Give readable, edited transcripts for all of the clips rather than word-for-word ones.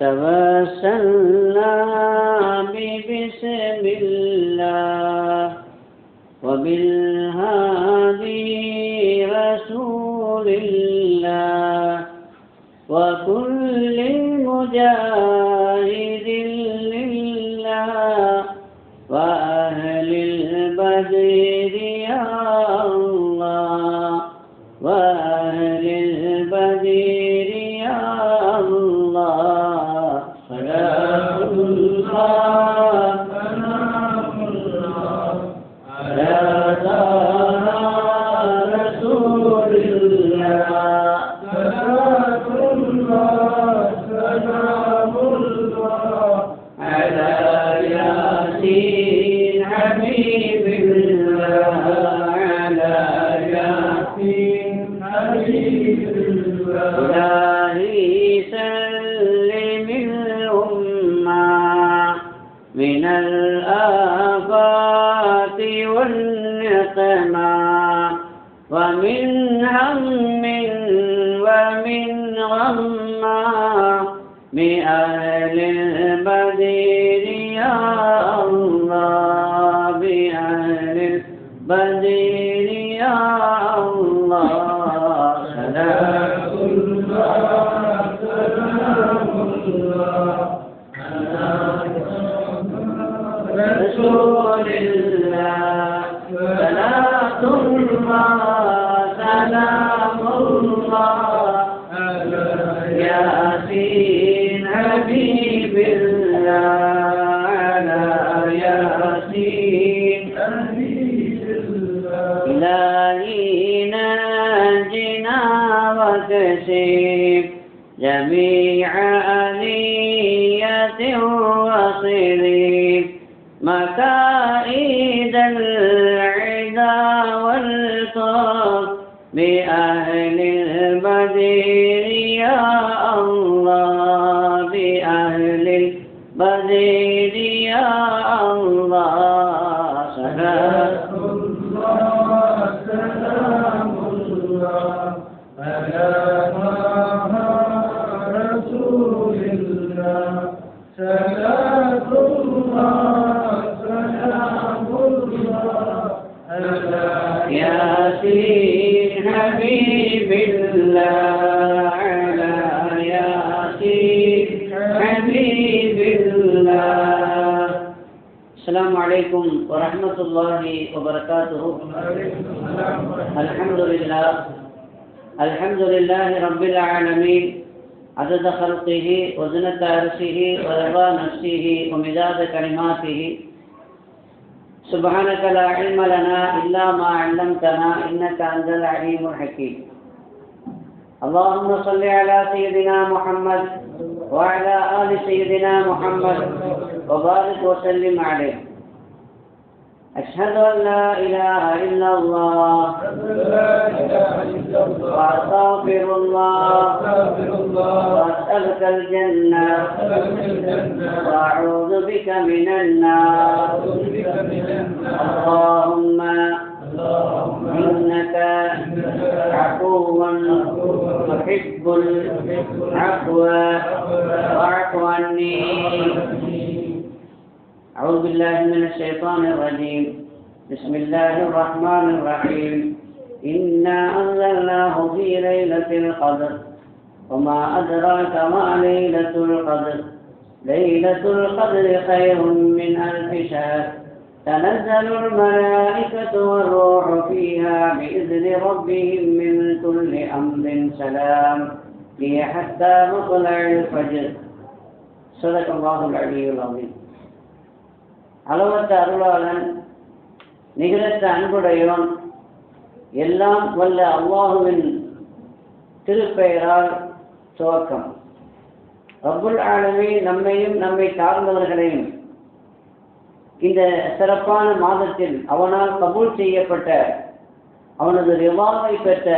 توسلنا ببسم الله وبالهادي رسول الله وكل مجاهد لله وأهل البدر يا الله وأهل البدر يا الله صلاة الله على رسول الله صلاة الله سلام الله على ياسين حبيب الله على ياسين حبيب الله إلهي سلم الأمة من الآفات والنقمة ومن هم ومن غمّة بأهل البدر يا الله بأهل البدر يا الله سلام الله سلام الله على رسول الله صلاة الله سلام الله على ياسين حبيب الله على ياسين حبيب الله إلهي نجنا وكشف جميع آلية وصرف مكائد العدا والطف بأهل البدر يا الله بأهل البدر يا الله صلاة الله سلام الله على رسول الله صلاة الله سلام الله على ياسين حبيب الله على ياسين حبيب الله. السلام عليكم ورحمة الله وبركاته. الحمد لله رب العالمين عدد خلقه وزنة عرشه ورضا نفسه ومداد كلماته. سبحانك لا علم لنا إلا ما علمتنا إنك أنت العليم الحكيم. اللهم صل على سيدنا محمد وعلى آل سيدنا محمد وبارك وسلم عليه. أشهد أن لا إله إلا الله وأستغفر الله وأسألك الجنة وأعوذ بك من النار. اللهم إنك عفو تحب العفو فاعف عني. أعوذ بالله من الشيطان الرجيم. بسم الله الرحمن الرحيم. إنا أنزلناه في ليلة القدر وما أدراك ما ليلة القدر. ليلة القدر خير من 1000 شهر. تنزل الملائكة والروح فيها بإذن ربهم من كل أمر سلام هي حتى مطلع الفجر. صدق الله العلي العظيم. அளவற்ற அருளாளன் நிகரற்ற அன்புடையவன் எல்லாம் வல்ல அல்லாஹுவின் திருப்பெயரால் துவக்கம். ரப்புல் ஆலமீன் நம்மையும் நம்மை சார்ந்தவர்களையும் இந்த சிறப்பான மாதத்தில் அவனால் கபூல் செய்யப்பட்ட அவனது ரிவாவை பெற்ற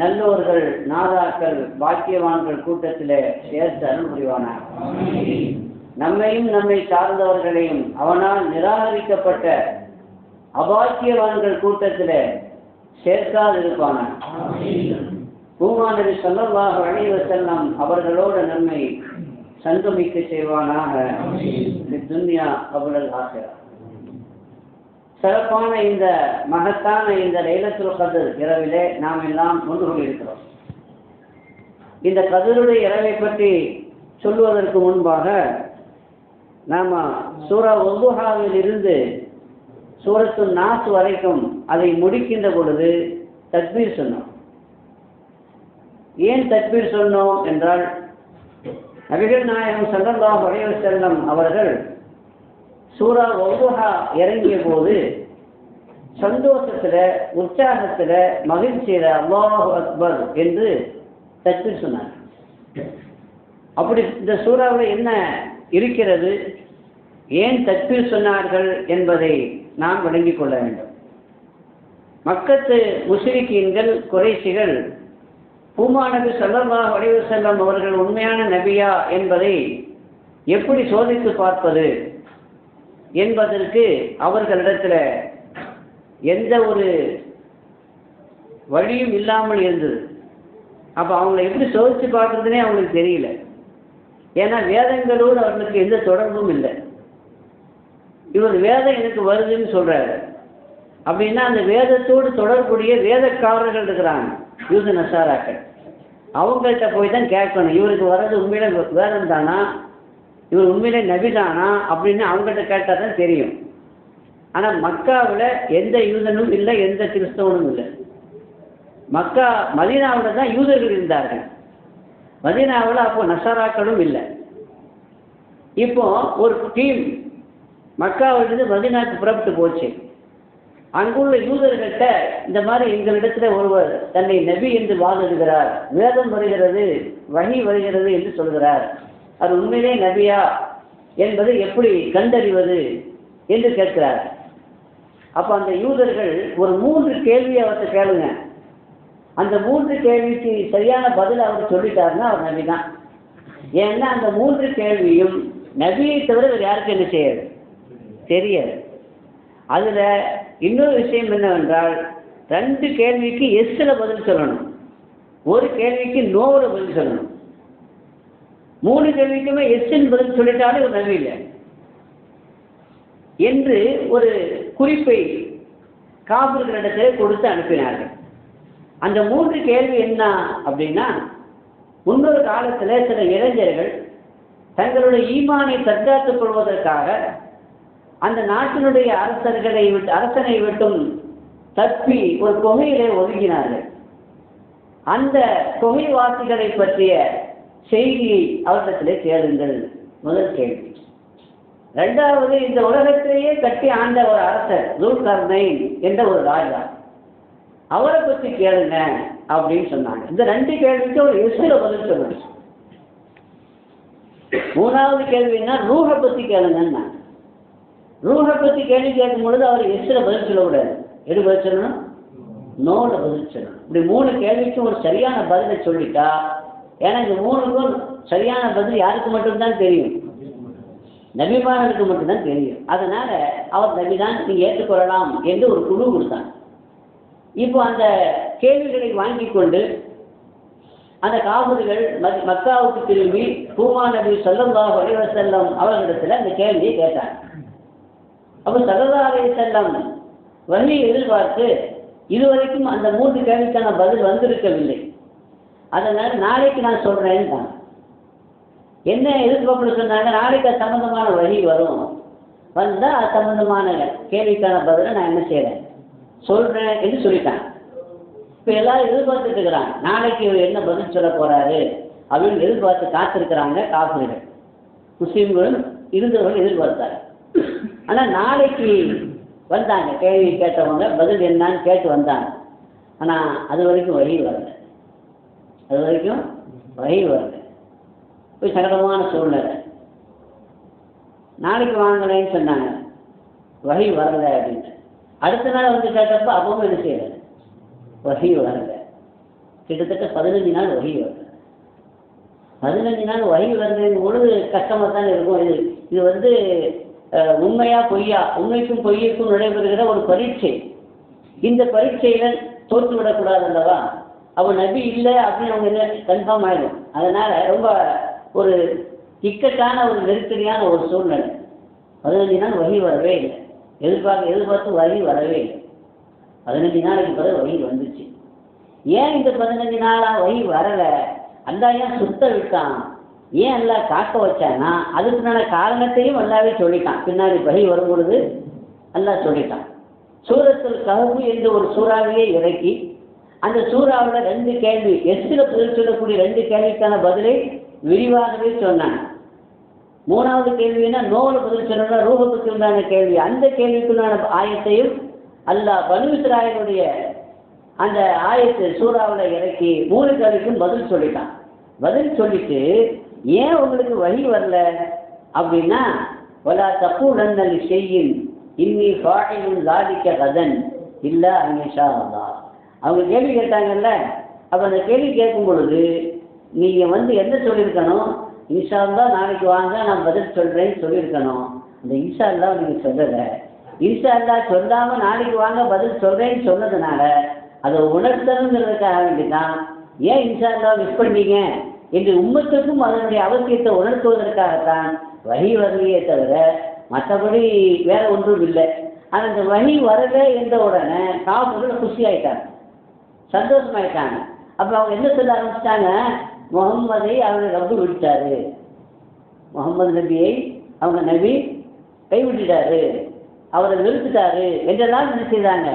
நல்லோர்கள் நாதாக்கள் பாக்கியவான்கள் கூட்டத்திலே சேர்த்து அருள் புரிவானார். நம்மையும் நம்மை சார்ந்தவர்களையும் அவனால் நிராகரிக்கப்பட்ட அபாக்கியவான்கள் கூட்டத்திலே சேர்க்காதிருப்பானார். பூமா நபி ஸல்லல்லாஹு அலைஹி வஸல்லம் அவர்களோடு நம்மை சங்கமிக்க செய்வானாக. துன்யா கபுலல் ஆகிரா. சிறப்பான இந்த மகத்தான இந்த லைலத்துல் கத்ர் இரவிலே நாம் எல்லாம் ஒன்று கொண்டிருக்கிறோம். இந்த கத்ருடைய இரவை பற்றி சொல்வதற்கு முன்பாக நாம் சூரா வதுஹாவில் இருந்து சூரத்து நாஸ் வரைக்கும் அதை முடிக்கின்ற பொழுது தக்பீர் சொன்னோம். ஏன் தக்பீர் சொன்னோம் என்றால், நபிகள் நாயகம் ஸல்லல்லாஹு அலைஹி வஸல்லம் அவர்கள் சூரா வதுஹா இறங்கிய போது சந்தோஷத்தில், உற்சாகத்தில், மகிழ்ச்சியில் அல்லாஹு அக்பர் என்று தக்பீர் சொன்னார். அப்படி இந்த சூறாவில் என்ன இருக்கிறது, ஏன் தக்பீர் சொன்னார்கள் என்பதை நாம் விளங்கிக் கொள்ள வேண்டும். மக்கத்து முஸ்ரிக்கீன்கள், குறைஷிகள் நபி ஸல்லல்லாஹு அலைஹி வஸல்லம் அவர்கள் உண்மையான நபியா என்பதை எப்படி சோதித்து பார்ப்பது என்பதற்கு அவர்களிடத்தில் எந்த ஒரு வழியும் இல்லாமல் இருந்தது. அப்போ அவங்களை எப்படி சோதித்து பார்க்குறதுனே அவங்களுக்கு தெரியல. ஏன்னா வேதங்களோடு அவர்களுக்கு எந்த தொடர்பும் இல்லை. இவர் வேதம் எனக்கு வருதுன்னு சொல்கிறாரு அப்படின்னா அந்த வேதத்தோடு தொடர்புடைய வேதக்காரர்கள் இருக்கிறாங்க, யூத நசாராக்கள். அவங்கள்ட்ட போய் தான் கேட்கணும், இவருக்கு வர்றது உண்மையில வேதம் தானா, இவர் உண்மையிலே நபி தானா அப்படின்னு அவங்கள்ட்ட கேட்டால் தான் தெரியும். ஆனால் மக்காவில் எந்த யூதனும் இல்லை, எந்த கிறிஸ்தவனும் இல்லை. மதீனாவில் தான் யூதர்கள் இருந்தார்கள். மதீனாவில் அப்போ நசாராக்களும் இல்லை. இப்போ ஒரு டீம் மக்காவிலிருந்து மதீனாவுக்கு புறப்பட்டு போச்சு. அங்குள்ள யூதர்கள்ட்ட இந்த மாதிரி எங்களிடத்தில் ஒருவர் தன்னை நபி என்று வாதிடுகிறார், வேதம் வருகிறது, வஹி வருகிறது என்று சொல்கிறார், அது உண்மையிலே நபியா என்பதை எப்படி கண்டறிவது என்று கேட்கிறார். அப்போ அந்த யூதர்கள் ஒரு 3 கேள்வியை அவர்கிட்ட கேளுங்க, அந்த 3 கேள்விக்கு சரியான பதில் அவர் சொல்லிட்டாருன்னா அவர் நபி தான். ஏன்னா அந்த 3 கேள்வியும் நபியை தவிர வேறு யாருக்கு என்ன செய்யாது, தெரியாது. அதில் இன்னொரு விஷயம் என்னவென்றால், 2 கேள்விக்கு எஸ்ஸில் பதில் சொல்லணும், ஒரு கேள்விக்கு நோவில் பதில் சொல்லணும். 3 கேள்விக்குமே எஸ்ஸின் பதில் சொல்லிட்டாலே ஒரு நபி இல்லை என்று ஒரு குறிப்பை காபிர்களிடத்தில் கொடுத்து அனுப்பினார்கள். அந்த 3 கேள்வி என்ன அப்படின்னா, முன்னொரு காலத்தில் சில இளைஞர்கள் தங்களுடைய ஈமானை தற்காத்துக் கொள்வதற்காக அந்த நாட்டினுடைய அரசனை விட்டும் தப்பி ஒரு குகையிலே ஒதுங்கினார்கள். அந்த குகைவாசிகளை பற்றிய செய்தியை அவர்களிடத்திலே கேளுங்கள், முதல் கேள்வி. 2வது, இந்த உலகத்திலேயே கட்டி ஆண்ட ஒரு அரசர் துல்கர்னைன் என்ற ஒரு ராஜா, அவரை பற்றி கேளுங்க அப்படின்னு சொன்னாங்க. இந்த 2 கேள்விக்கு ஒரு எஸ்ல பதில் சொன்னாங்க. 3வது கேள்வின்னா ரூஹை பற்றி கேளுங்கன்னா, ரூஹை பற்றி கேள்வி கேட்கும் பொழுது அவர் எஸ்ல பதில் சொல்லக்கூடாது, எது பதில் சொல்லணும், நோட பதில் சொல்லணும். இப்படி 3 கேள்விக்கும் ஒரு சரியான பதிலை சொல்லிட்டா, ஏன்னா இந்த 3க்கும் சரியான பதில் யாருக்கு மட்டும்தான் தெரியும், நபிமார்களுக்கு மட்டும்தான் தெரியும். அதனால அவர் நபிதான், நீங்க ஏற்றுக்கொள்ளலாம் என்று ஒரு குழு கொடுத்தாங்க. இப்போ அந்த கேள்விகளை வாங்கி கொண்டு அந்த காபிர்கள் மக்காவுக்கு திரும்பி நபி ஸல்லல்லாஹு அலைஹி வஸல்லம் அவர்களிடத்தில் அந்த கேள்வியை கேட்டாங்க. அப்போ ஸல்லல்லாஹு அலைஹி வஸல்லம் வஹியை எதிர்பார்த்து இதுவரைக்கும் அந்த 3 கேள்விக்கான பதில் வந்திருக்கவில்லை. அதனால நாளைக்கு நான் சொல்றேன்னு தான். என்ன எதிர்பார்ப்பு சொன்னாங்க, நாளைக்கு அது சம்பந்தமான வழி வரும், வந்தால் அது சம்பந்தமான கேள்விக்கான பதிலை நான் என்ன செய்கிறேன் சொல்கிறேன் என்று சொல்லிட்டாங்க. இப்போ எல்லாரும் எதிர்பார்த்துட்டு இருக்கிறாங்க, நாளைக்கு இவர் என்ன பதில் சொல்ல போகிறாரு அப்படின்னு எதிர்பார்த்து காத்திருக்கிறாங்க காபிர்கள். முஸ்லீம்களும் இருந்தவர்கள் எதிர்பார்த்தாங்க. ஆனால் நாளைக்கு வந்தாங்க, கேள்வி கேட்டவங்க பதில் என்னான்னு கேட்டு வந்தாங்க. ஆனால் அது வரைக்கும் வழி வரல, அது வரைக்கும் வழி வரல. போய் சங்கடமான சூழ்நிலை. நாளைக்கு வாங்கலைன்னு சொன்னாங்க, வகை வரல அப்படின்னு. அடுத்த நாள் வந்து கேட்டப்ப அப்பவும் என்ன செய்யலை, வகை வரல. கிட்டத்தட்ட 15 நாள் வகை வரல. 15 நாள் வகை வரலங்கும் பொழுது கஷ்டமாக தான் இருக்கும். இது வந்து உண்மையா பொய்யா, உண்மைக்கும் பொய்யுக்கும் நடைபெறுகிற ஒரு பரீட்சை. இந்த பரீட்சையில் தோற்று விடக்கூடாது அல்லவா. அவன் நபி இல்லை அப்படின்னு அவங்க கன்ஃபார்ம் ஆகிடும். அதனால் ரொம்ப ஒரு இக்கட்டான ஒரு நெருக்கடியான ஒரு சூழ்நிலை. 15 நாள் வழி வரவே இல்லை. எதிர்பார்த்து வழி வரவே இல்லை. 15 நாளைக்கு பிறகு வழி வந்துச்சு. ஏன் இந்த 15 நாளாக வழி வரலை? அல்லாஹ் ஏன் சுத்த விட்டான்? ஏன் அல்லாஹ் காக்க வச்சான்னா அதுக்குண்டான காரணத்தையும் அல்லாஹ்வே சொல்லிட்டான். பின்னாடி வழி வரும் பொழுது அல்லாஹ் சொல்லிட்டான். சூரத்துல் கஹ்ஃப் என்ற ஒரு சூறாவையே இறக்கி அந்த சூறாவில் 2 கேள்வி, எஸ்ஸில் பதில் சொல்லக்கூடிய 2 கேள்விக்கான பதிலை விரிவாகவே சொன்னான். 3வது கேள்வினா நோவில் பதில் சொன்னா ரூஹத்துக்கு உண்டான கேள்வி, அந்த கேள்விக்குண்டான ஆயத்தையும் அல்லாஹ் பனு இஸ்ராயீலுடைய அந்த ஆயத்து சூறாவில் இறக்கி 3 கேள்விக்கும் பதில் சொல்லிட்டான். பதில் சொல்லிட்டு ஏன் உங்களுக்கு வழி வரல அப்படின்னா, வலா தக்கூலன்ன லிஷைஇன் இன்னி ஃபாஇலுன் ஸாலிக கதன் இல்லா அன் யஷா அல்லாஹ். அவங்க கேள்வி கேட்டாங்கல்ல, அப்போ அந்த கேள்வி கேட்கும் பொழுது நீங்கள் என்ன சொல்லியிருக்கணும்? இன்ஷா அல்லாஹ் நாளைக்கு வாங்க நான் பதில் சொல்கிறேன்னு சொல்லியிருக்கணும். அந்த இன்ஷா அல்லாஹ் நீங்கள் சொல்லலை. இன்ஷா அல்லாஹ் சொல்லாமல் நாளைக்கு வாங்க பதில் சொல்கிறேன்னு சொன்னதுனால அதை உணர்த்தணுங்கிறதுக்காக வேண்டிதான் ஏன் இன்ஷா அல்லாஹ் மிஸ் பண்ணீங்க என்று உம்மத்துக்கும் அதனுடைய அவசியத்தை உணர்த்துவதற்காகத்தான் வழி வரலையே தவிர மற்றபடி வேற ஒன்றும் இல்லை. ஆனால் இந்த வழி வரலை என்ற உடனே காஃபிர்கள் குஷி ஆயிட்டாங்க, சந்தோஷமாயிட்டாங்க. அப்போ அவங்க என்ன சொல்ல ஆரம்பிச்சிட்டாங்க? முகம்மதை அவங்க ரப்பு விட்டாரு, முகமது நபியை அவங்க நபி கைவிட்டுட்டாரு, அவரை நிறுத்திட்டாரு என்றெல்லாம் என்ன செய்தாங்க?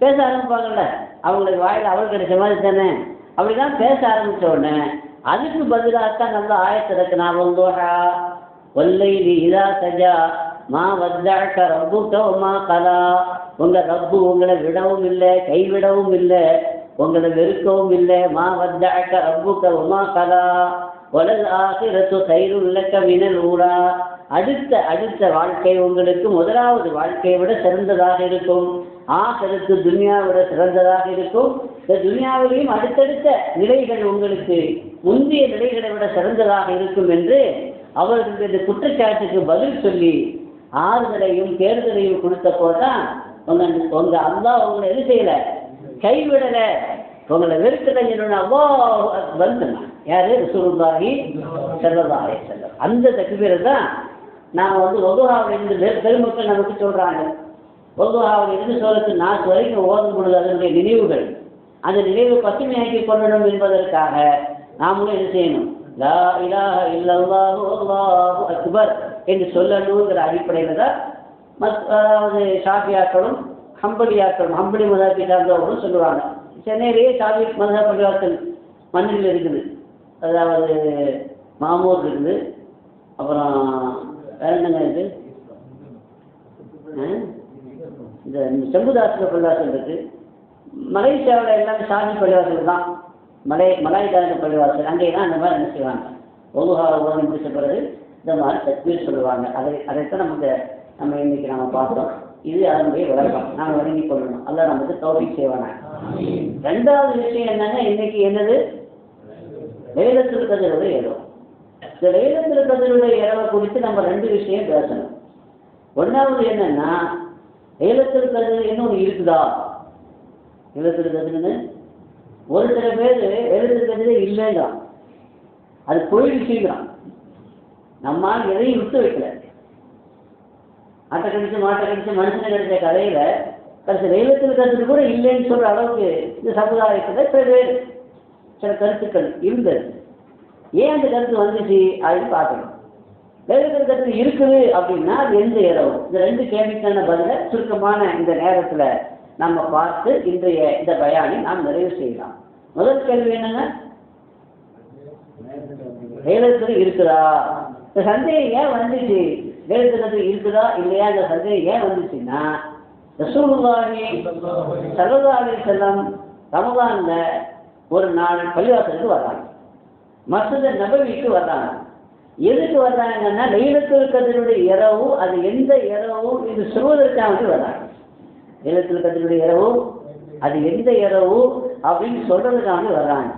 பேச ஆரம்பிப்பாங்கல்ல, அவங்களுக்கு வாயில் அவள் கிடைச்ச மாதிரி தானே, அப்படிதான் பேச ஆரம்பித்த உடனே அதுக்கு பதிலாகத்தான் நல்ல ஆயத்திற்கு நான் வந்தோடா வல்லைலி இதா சஜா மா வத்தாக்க ரப்புக்க உமா கலா. உங்கள் ரப்பு உங்களை விடவும் இல்லை, கைவிடவும் இல்லை, உங்களை வெறுக்கவும் இல்லை. மா வத்தாக்க ரப்புக்க உமா கலா வலல் ஆகிரத்து கைருல் லக்க மினல் ஊலா. அடுத்த வாழ்க்கை உங்களுக்கு முதலாவது வாழ்க்கையை விட சிறந்ததாக இருக்கும். ஆகிரத்து துன்யாவை விட சிறந்ததாக இருக்கும். இந்த துன்யாவிலையும் அடுத்தடுத்த நிலைகள் உங்களுக்கு முந்தைய நிலைகளை விட சிறந்ததாக இருக்கும் என்று அவர்களுடைய இந்த குற்றச்சாட்டுக்கு பதில் சொல்லி ஆறுதலையும் தேர்தலையும் கொடுத்த போதுதான் உங்க அல்லாஹ் உங்களை எது செய்யல, கைவிடலை, உங்களை வெறுக்கலை. அல்லாஹ் அக்பர் சொன்னான். யாரு? ரசூலுல்லாஹி ஸல்லல்லாஹு அலைஹி வஸல்லம். அந்த தக்பீரை தான் நாம் வதுஹாவில் இருந்து பெருமக்கள் நமக்கு சொல்றாங்க. வதுஹாவில் இருந்து சூரத்து நாஸ் வரைக்கும் ஓதும் பொழுது அதனுடைய நினைவுகள், அந்த நினைவு பசுமையாக்கி கொள்ளணும் என்பதற்காக நாமளும் என்ன செய்யணும்? லா இலாஹ இல்லல்லாஹு அல்லாஹு அக்பர் என்று சொல்லணுங்கிற அடிப்படையில் தான் அதாவது ஷாஃபியாக்களும் ஹம்பலியாக்களும், ஹம்பலி மதஹபை சார்ந்தவர்களும் சொல்லுவாங்க. சென்னையிலேயே ஷாஃபி மதஹப் பள்ளிவாசல் மண்ணில் இருக்குது. அதாவது மாமூர் இருக்குது, அப்புறம் வேற என்னங்க இருக்குது, இந்த செம்புதாசர் பள்ளிவாசல் இருக்குது. மலேசியாவில் எல்லாமே ஷாஃபி பள்ளிவாசல் தான், மலாய்க்காரங்க பள்ளிவாசல். அங்கேதான் அந்த மாதிரி என்ன செய்வாங்க? ஒழுகா ஓதி முடிச்ச பிறகு இந்த மாதிரி தக்பீர் சொல்லுவாங்க. அதைத்தான் நம்ம இன்னைக்கு நம்ம பார்த்தோம். இது அதனுடைய விளக்கம். நாம் விளங்கி கொள்ளணும். அல்லாஹ் நமக்கு தௌஃபீக் செய்வாங்க. 2வது விஷயம் என்னன்னா, இன்னைக்கு என்னது? லைலத்துல் கத்ருடைய இரவு. இந்த லைலத்துல் கத்ருடைய இரவை குறித்து நம்ம 2 விஷயம் பேசணும். 1வது என்னன்னா, லைலத்துல் கத்ர் இன்னொன்று இருக்குதா? லைலத்துல் கத்ருன்னு ஒரு சில பேர் லைலத்துல் கத்ரே இல்லைங்கிறான், அது போயிடுச்சுங்கிறான். நம்மால் எதையும் விட்டு வைக்கல. ஆட்டை கடிச்சு மாட்டை கடிச்சு மனுஷனை கிடைச்ச கதையில கடைசி லைலத்துல் கத்ர் கூட இல்லைன்னு சொல்ற அளவுக்கு இந்த சமுதாயத்தில் சில கருத்துக்கள் இருந்தது. ஏன் அந்த கருத்து வந்துச்சு அப்படின்னு பார்க்கணும். லைலத்துல் கத்ர் இருக்குது அப்படின்னா அது எந்த இரவு? இந்த 2 கேள்விக்கான பதிலை சுருக்கமான இந்த நேரத்தில் நம்ம பார்த்து இன்றைய இந்த பயானை நாம் நிறைவு செய்யலாம். முதல் கேள்வி என்னங்க? லைலத்துல் இருக்குதா? இந்த சந்தேகம் ஏன் வந்துச்சு? லைலத்துல் கத்ர் இருக்குதா இல்லையா? இந்த சந்தேகம் ஏன் வந்துச்சுன்னா, ரசூலுல்லாஹி ஸல்லல்லாஹு அலைஹி வஸல்லம் ரமதான்ல ஒரு நாள் பள்ளிவாசலுக்கு வர்றாங்க, மஸ்ஜித் நபவிக்கு வர்றாங்க. எதுக்கு வர்றாங்கன்னா, லைலத்துல் கத்ருடைய இரவு அது எந்த இரவு இது சொல்வதற்காக வர்றாங்க. லைலத்துல் கத்ருடைய இரவு அது எந்த இரவு அப்படின்னு சொல்றதுக்காக வர்றாங்க.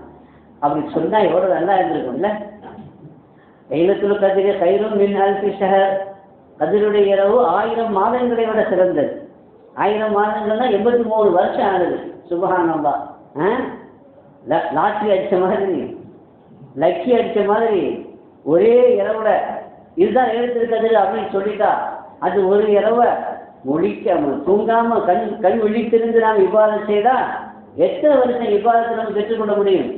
அப்படி சொன்னா எவ்வளவு நல்லா இருந்திருக்கும்ல. லைலத்துல் கத்ர் கைரும் மின் அல்ஃபி ஷஹர். கத்ருடைய இரவு 1000 மாதங்களை விட சிறந்தது. 1000 மாதங்கள்னா 83 வருஷம் ஆகுது. சுப்ஹானல்லாஹ். லாட்ரி அடிச்ச மாதிரி, லக்கி அடிச்ச மாதிரி ஒரே இரவுல இதுதான் லைலத்துல் கத்ர் அப்படின்னு சொல்லிட்டா அது ஒரு இரவை முழிக்காம தூங்காம கண் விழித்திருந்து நாம் இபாதத் செய்தா எத்தனை வருஷம் இபாதத்தை நம்ம பெற்றுக்கொள்ள முடியும்?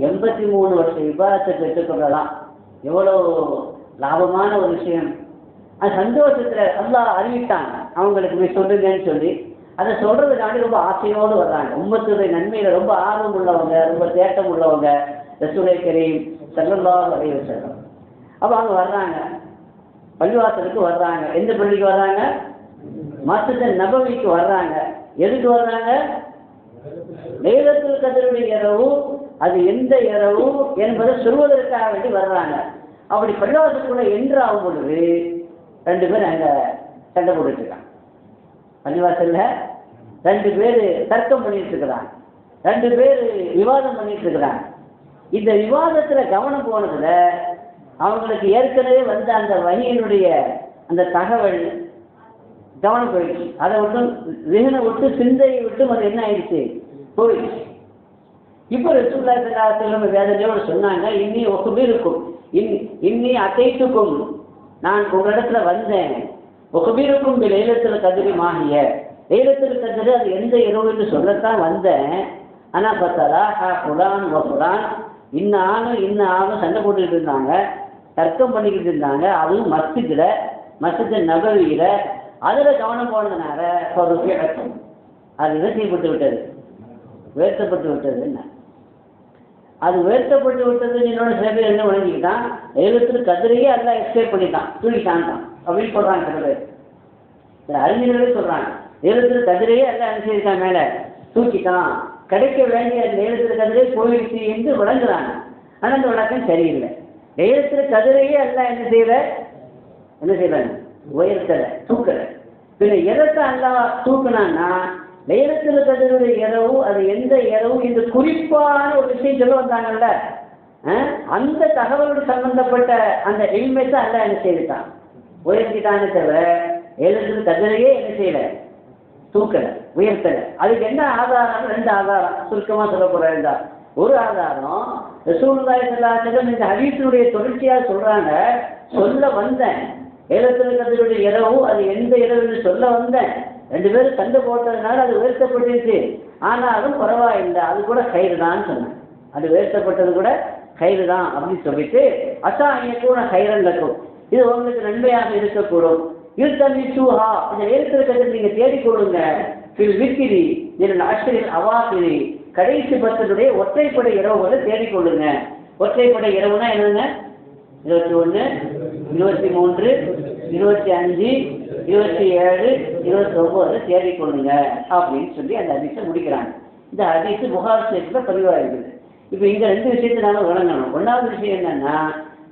83 வருஷம் இபாதத்தை பெற்றுக்கொள்ளலாம். எவ்வளோ லாபமான ஒரு விஷயம். அது சந்தோஷத்துல அல்லாஹ் அறிவித்தாங்க அவங்களுக்கு போய் சொல்லுங்கன்னு சொல்லி. அதை சொல்றதுக்காண்டி ரொம்ப ஆசையோடு வர்றாங்க. உம்மத்துடைய நன்மையில ரொம்ப ஆர்வம் உள்ளவங்க, ரொம்ப தேட்டம் உள்ளவங்க ரசூலை கரீம் ஸல்லல்லாஹு அலைஹி வஸல்லம். அப்போ அவங்க வர்றாங்க, பள்ளிவாசலுக்கு வர்றாங்க. எந்த பள்ளிக்கு வர்றாங்க? மஸ்ஜித் நபவிக்கு வர்றாங்க. எதுக்கு வர்றாங்க? லைலத்துல் கத்ருடைய இரவு அது எந்த இரவு என்பதை சொல்வதற்காக வேண்டி வர்றாங்க. அப்படி பள்ளிவாசலுக்குள்ள என்று ஆகும் பொழுது 2 பேர் அங்க சண்டை போட்டுட்டு இருக்காங்க. பள்ளிவாசல்ல 2 பேர் தர்க்கம் பண்ணிட்டு இருக்கிறாங்க, 2 பேர் விவாதம் பண்ணிட்டு இருக்கிறாங்க. இந்த விவாதத்துல கவனம் போனதுல அவங்களுக்கு ஏற்கனவே வந்த அந்த வகையினுடைய அந்த தகவல் கவனம் போயிடுச்சு. அதை விட்டு விகனை விட்டு சிந்தையை விட்டு அது என்ன ஆயிடுச்சு? போயிடுச்சு. இப்போ ரசூலுல்லாஹி ஸல்லல்லாஹு அலைஹி வஸல்லம் வேதனையோடு சொன்னாங்க, இன்னி ஒகுபீருக்கும் இன்னி அத்தைத்துக்கும், நான் உங்களிடத்துல வந்தேன், ஒகுபீருக்கும் லைலத்துல் கத்ரி மாஹிய, லைலத்துல் கத்ர் அது எந்த இரவு என்று சொல்லத்தான் வந்தேன். ஆனால் பார்த்தா குரான் குரான் இன்ன ஆணும் சண்டை போட்டுக்கிட்டு இருந்தாங்க, தர்க்கம் பண்ணிக்கிட்டு இருந்தாங்க. அதுவும் மஸ்ஜித் நபவியில அதில் கவனம் போனதுனால அது இறக்கப்பட்டு விட்டது, வேர்த்தப்பட்டு விட்டது. என்ன அது வேர்த்தப்பட்டு விட்டது? என்னோட சில பேர் என்ன வழங்கிக்கிட்டான், லைலத்துல் கத்ரையே எல்லாம் எஸ்கேப் பண்ணிட்டான், தூக்கிட்டான் அப்படின்னு சொல்றாங்க. சில பேர், சில அறிஞர்களே சொல்றாங்க, லைலத்துல் கத்ரையே எல்லாம் என்ன செய்திருக்கான், மேலே தூக்கிட்டான், கிடைக்க வேண்டிய லைலத்துல் கத்ரே போயிடுச்சு என்று விளங்குறாங்க. ஆனால் அந்த விளக்கம் சரியில்லை. லைலத்துல் கத்ரையே எல்லாம் என்ன செய்யறாங்க? உயர்த்தலை, தூக்கலை. பின்ன எதற்கு அல்லாஹ் தூக்குனான்னா, லைலத்துல் கத்ருடைய இரவு அது எந்த இரவு என்று குறிப்பான ஒரு விஷயம் சொல்ல வந்தாங்கல்ல, அந்த தகவலோடு சம்பந்தப்பட்ட அந்த இல்மை தான் அல்லாஹ் என்ன செய்துட்டான், உயர்த்திட்டானே தவிர லைலத்துல் கத்ரையே என்ன செய்யலை, தூக்கலை, உயர்த்தலை. அதுக்கு என்ன ஆதாரம்? 2 ஆதாரம் சுருக்கமாக சொல்ல போறா. ஒரு ஆதாரம் ரசூலுல்லாஹி ஸல்லல்லாஹு அலைஹி வஸல்லம் இந்த ஹதீஸினுடைய தொடர்ச்சியாக சொல்றாங்க, சொல்ல வந்தேன் லைலத்துல் கத்ருடைய இரவு அது எந்த இரவுன்னு சொல்ல வந்தேன். 2 பேரும் சண்டை போட்டதுனால அது உயர்த்தப்பட்டுருச்சு, ஆனாலும் பரவாயில்லை, அது கூட கயிறு தான் சொன்னேன், அது உயர்த்தப்பட்டது கூட கயிறு தான் அப்படின்னு சொல்லிட்டு அசா கூட கயிறன் இருக்கும், இது உங்களுக்கு நன்மையாக இருக்கக்கூடும். இருத்தமி சூஹா இந்த லைலத்துல் கத்ர் நீங்க தேடிக்கொள்ளுங்க, விக்கிரி அஷ்ரில் அவாசிரி கடைசி 10 ஒற்றைப்படை இரவுகளை தேடிக்கொள்ளுங்க. ஒற்றைப்படை இரவுனா என்னங்க? 21, 23, 25, 27, 29 தேடிக்கொள்ளுங்க அப்படின்னு சொல்லி அந்த ஹதீஸை முடிக்கிறாங்க. இந்த ஹதீஸ் புகாரி ஷரீஃப்ல பதிவாக இருக்குது. இப்போ இங்க 2 விஷயத்தை நாம விளங்கணும். 1வது விஷயம் என்னன்னா,